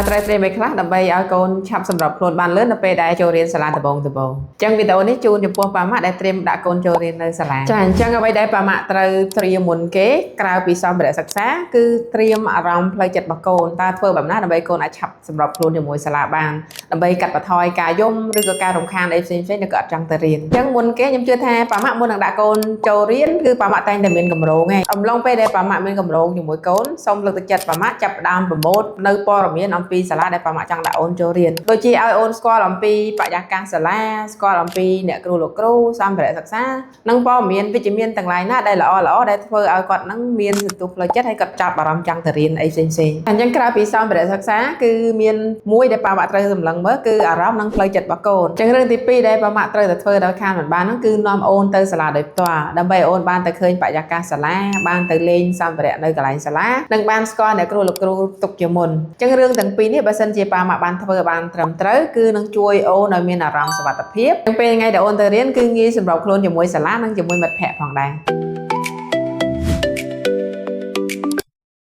ត្រៃត្រីមិនខ្លះដើម្បីឲ្យកូនឆាប់សម្រាប់ខ្លួនបានលឿននៅពេលដែលចូលរៀនសាលាដំបូងអញ្ចឹងវីដេអូនេះជូនចំពោះប៉ាម៉ាក់ដែលត្រៀមដាក់កូនចូលរៀននៅសាលាចាអញ្ចឹងអ្វីដែលប៉ាម៉ាក់ត្រូវត្រៀមមុនគេក្រៅពីសម្ភារៈសិក្សាគឺត្រៀមអារម្មណ៍ផ្លូវចិត្តរបស់កូនតើធ្វើបែបណាដើម្បីកូនអាចឆាប់សម្របខ្លួនជាមួយសាលាបានដើម្បីកាត់បន្ថយការយំឬក៏ការរំខានអីផ្សេងៗដែលគាត់អត់ចង់ទៅរៀនអញ្ចឹងមុនគេខ្ញុំជឿថាប៉ាម៉ាក់មុននឹងដាក់កូនចូលរៀនគឺប៉ាម៉ាក់តែងតែមានកម្រងឯងអំឡុងពេលដែលប៉ាម៉ាក់មានកម្រងជាមួយកូនសូមលើកទឹកចិត្តប៉ាម៉ាក់ចាប់ផ្ដើមប្រម៉ូទនៅព័ត៌មានអំពីសាលាដែលប៉ាម៉ាក់ចង់ដាក់អូនចូលរៀនដូចជាឲ្យអូនស្គាល់អំពីបរិយាកាសសាលាស្គាល់អំពីអ្នកគ្រូលោកគ្រូសម្ភារៈសិក្សានិងព័ត៌មានវិជ្ជមានទាំងឡាយណាដែលល្អដែលធ្វើឲ្យគាត់នឹងមានសន្ទុះផ្លូវចិត្តហើយគាត់ចាប់អារម្មណ៍ចង់ទៅរៀនអីផ្សេងៗអញ្ចឹងក្រៅពីសម្ភារៈសិក្សាគឺមានមួយដែលប៉ាម៉ាក់ត្រូវសម្លឹងមើលគឺអារម្មណ៍និងផ្លូវចិត្តរបស់កូនអញ្ចឹងរឿងទី2ដែលប៉ាម៉ាក់ត្រូវតែធ្វើដល់ខានមិនបានហ្នឹងគឺនាំអូនទៅសាលាដោយផ្ទាល់ដើម្បីអូនបានទៅឃើញបរិយាកាសសាលាបានទៅលេងសម្ភារៈនៅកន្លែងសាលានិងបានស្គាល់អ្នកគ្រូលោកគ្រូទុកជាមុនអញ្ចឹងរឿងទាំងពីរនេះបើសិនជាប៉ាម៉ាក់បានធ្វើបានត្រឹមត្រូវគឺនឹងជួយអូនឲ្យមានអារម្មណ៍សុវត្ថិភាពទាំងពេលថ្ងៃដែលអូនទៅរៀនគឺងាយសម្របខ្លួនជាមួយសាលានិងជាមួយមិត្តភ័ក្តិផងដែរ